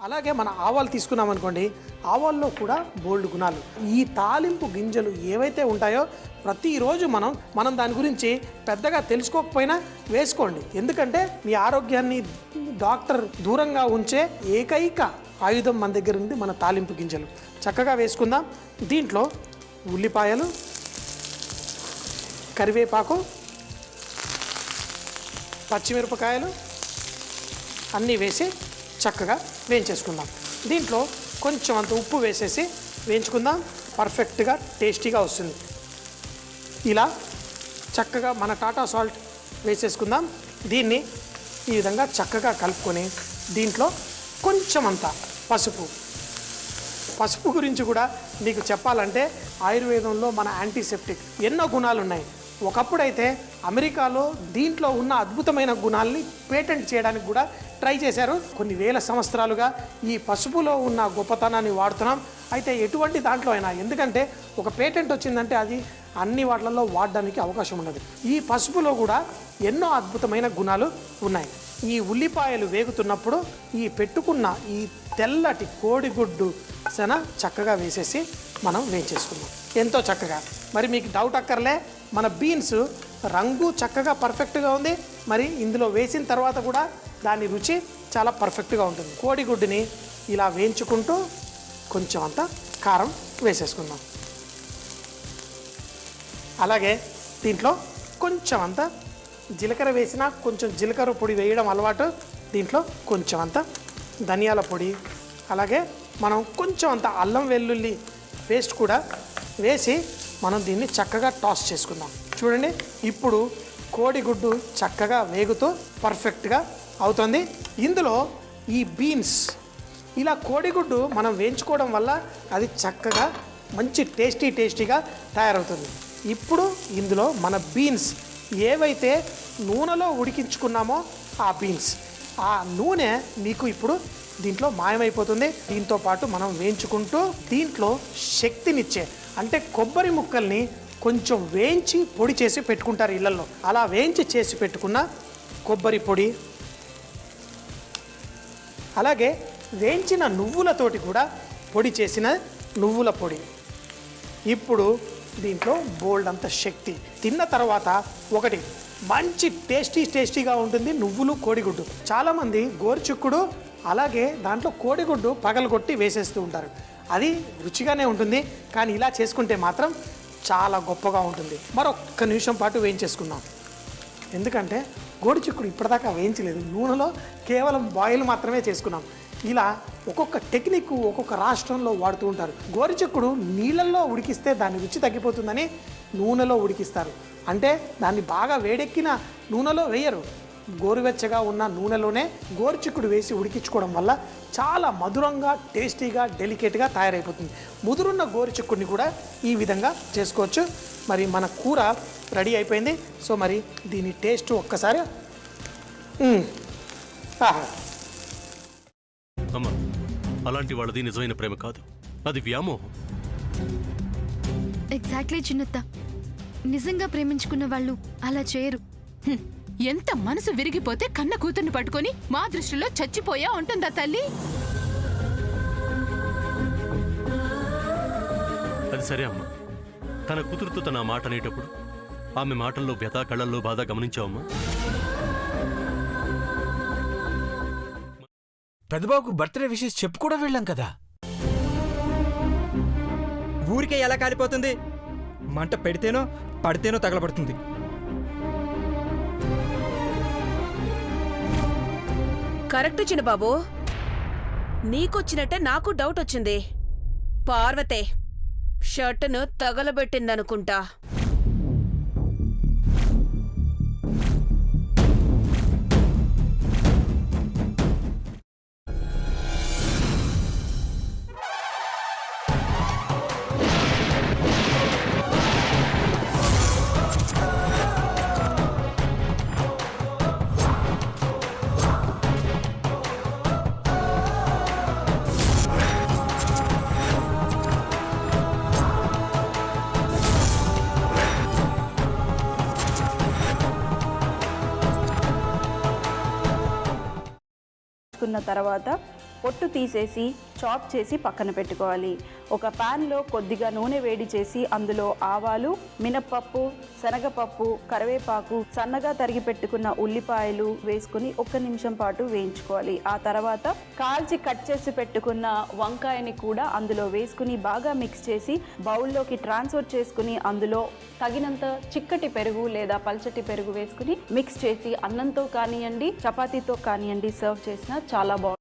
అలాగే మన ఆవాలు తీసుకున్నాం అనుకోండి, ఆవాల్లో కూడా బోల్డ్ గుణాలు. ఈ తాలింపు గింజలు ఏవైతే ఉంటాయో ప్రతిరోజు మనం దాని గురించి పెద్దగా తెలుసుకోకపోయినా వేసుకోండి. ఎందుకంటే మీ ఆరోగ్యాన్ని డాక్టర్ దూరంగా ఉంచే ఏకైక ఆయుధం మన దగ్గర ఉంది, మన తాలింపు గింజలు. చక్కగా వేసుకుందాం. దీంట్లో ఉల్లిపాయలు, కరివేపాకు, పచ్చిమిరపకాయలు అన్నీ వేసి చక్కగా వేయించేసుకుందాం. దీంట్లో కొంచెం అంత ఉప్పు వేసేసి వేయించుకుందాం. పర్ఫెక్ట్గా టేస్టీగా వస్తుంది. ఇలా చక్కగా మన టాటా సాల్ట్ వేసేసుకుందాం. దీన్ని ఈ విధంగా చక్కగా కలుపుకొని దీంట్లో కొంచెం అంత పసుపు గురించి కూడా మీకు చెప్పాలంటే ఆయుర్వేదంలో మన యాంటీసెప్టిక్ ఎన్నో గుణాలు ఉన్నాయి. ఒకప్పుడైతే అమెరికాలో దీంట్లో ఉన్న అద్భుతమైన గుణాలని పేటెంట్ చేయడానికి కూడా ట్రై చేశారు. కొన్ని వేల సంవత్సరాలుగా ఈ పసుపులో ఉన్న గొప్పతనాన్ని వాడుతున్నాం. అయితే ఎటువంటి దాంట్లో అయినా, ఎందుకంటే ఒక పేటెంట్ వచ్చిందంటే అది అన్ని వాటిలలో వాడడానికి అవకాశం ఉండదు. ఈ పసుపులో కూడా ఎన్నో అద్భుతమైన గుణాలు ఉన్నాయి. ఈ ఉల్లిపాయలు వేగుతున్నప్పుడు ఈ పెట్టుకున్న ఈ తెల్లటి కోడిగుడ్డు సన చక్కగా వేసేసి మనం వేయించేసుకున్నాం. ఎంతో చక్కగా. మరి మీకు డౌట్ అక్కర్లే, మన బీన్స్ రంగు చక్కగా పర్ఫెక్ట్గా ఉంది. మరి ఇందులో వేసిన తర్వాత కూడా దాని రుచి చాలా పర్ఫెక్ట్గా ఉంటుంది. కోడిగుడ్డుని ఇలా వేయించుకుంటూ కొంచెం అంత కారం వేసేసుకుందాం. అలాగే దీంట్లో కొంచెం అంత జీలకర్ర వేసినా కొంచెం జీలకర్ర పొడి వేయడం అలవాటు. దీంట్లో కొంచెం అంత ధనియాల పొడి, అలాగే మనం కొంచెం అంత అల్లం వెల్లుల్లి పేస్ట్ కూడా వేసి మనం దీన్ని చక్కగా టాస్ చేసుకుందాం. చూడండి, ఇప్పుడు కోడిగుడ్డు చక్కగా వేగుతూ పర్ఫెక్ట్గా అవుతుంది. ఇందులో ఈ బీన్స్ ఇలా కోడిగుడ్డు మనం వేయించుకోవడం వల్ల అది చక్కగా మంచి టేస్టీగా తయారవుతుంది. ఇప్పుడు ఇందులో మన బీన్స్ ఏవైతే నూనెలో ఉడికించుకున్నామో ఆ నూనె మీకు ఇప్పుడు దీంట్లో మాయమైపోతుంది. దీంతో పాటు మనం వేయించుకుంటూ దీంట్లో శక్తినిచ్చే అంటే కొబ్బరి ముక్కల్ని కొంచెం వేయించి పొడి చేసి పెట్టుకుంటారు ఇళ్లలో. అలా వేయించి చేసి పెట్టుకున్న కొబ్బరి పొడి, అలాగే వేయించిన నువ్వులతోటి కూడా పొడి చేసిన నువ్వుల పొడి. ఇప్పుడు దీంట్లో బోల్డ్ అంత శక్తి. తిన్న తర్వాత ఒకటి మంచి టేస్టీగా ఉంటుంది నువ్వులు, కోడిగుడ్డు. చాలామంది గోరుచిక్కుడు అలాగే దాంట్లో కోడిగుడ్డు పగలగొట్టి వేసేస్తూ ఉంటారు. అది రుచిగానే ఉంటుంది, కానీ ఇలా చేసుకుంటే మాత్రం చాలా గొప్పగా ఉంటుంది. మరొక్క నిమిషం పాటు వేయించేసుకుందాం. ఎందుకంటే గోరుచిక్కుడు ఇప్పటిదాకా వేయించలేదు, నూనెలో కేవలం బాయిల్ మాత్రమే చేసుకున్నాం. ఇలా ఒక్కొక్క టెక్నిక్ ఒక్కొక్క రాష్ట్రంలో వాడుతూ ఉంటారు. గోరుచిక్కుడు నీళ్ళల్లో ఉడికిస్తే దాని రుచి తగ్గిపోతుందని నూనెలో ఉడికిస్తారు. అంటే దాన్ని బాగా వేడెక్కిన నూనెలో వేయరు, గోరువెచ్చగా ఉన్న నూనెలోనే గోరుచిక్కుడు వేసి ఉడికించుకోవడం వల్ల చాలా మధురంగా, టేస్టీగా, డెలికేట్గా తయారైపోతుంది. ముదురున్న గోరుచిక్కుడిని కూడా ఈ విధంగా చేసుకోవచ్చు. మరి మన కూర రెడీ అయిపోయింది. సో మరి దీని టేస్ట్ ఒక్కసారి అమ్మ, అలాంటి వాళ్ళది నిజమైన ప్రేమ కాదు, అది వ్యామోహం. ఎగ్జాక్ట్లీ చిన్నత్త, నిజంగా ప్రేమించుకున్న వాళ్ళు అలా చేయరు. ఎంత మనసు విరిగిపోతే కన్న కూతుర్ని పట్టుకొని మా దృష్టిలో చచ్చిపోయా ఉంటుందా తల్లి? అది సరే అమ్మా, తన కూతురుతో తన మాట అనేటప్పుడు ఆమె మాటల్లో వ్యథ, కళ్ళల్లో బాధ గమనించావమ్మా? పెద్దబాబుకు బర్త్డే విషెస్ చెప్పు కూడా వెళ్ళాం కదా. ఊరికే ఎలా కాలిపోతుంది? మంట పెడితేనో పడితేనో తగలబడుతుంది. కరెక్ట్ చిన్నబాబు, నీకొచ్చినట్టే నాకు డౌట్ వచ్చింది. పార్వతే షర్టును తగలబెట్టిందనుకుంటా. తర్వాత పొట్టు తీసేసి చాప్ చేసి పక్కన పెట్టుకోవాలి. ఒక ప్యాన్లో కొద్దిగా నూనె వేడి చేసి అందులో ఆవాలు, మినప్పప్పు, శనగపప్పు, కరివేపాకు, సన్నగా తరిగి పెట్టుకున్న ఉల్లిపాయలు వేసుకుని 1 నిమిషం పాటు వేయించుకోవాలి. ఆ తర్వాత కాల్చి కట్ చేసి పెట్టుకున్న వంకాయని కూడా అందులో వేసుకుని బాగా మిక్స్ చేసి బౌల్లోకి ట్రాన్స్ఫర్ చేసుకుని అందులో తగినంత చిక్కటి పెరుగు లేదా పల్చటి పెరుగు వేసుకుని మిక్స్ చేసి అన్నంతో కానివ్వండి, చపాతీతో కానివ్వండి సర్వ్ చేసినా చాలా బాగుంటుంది.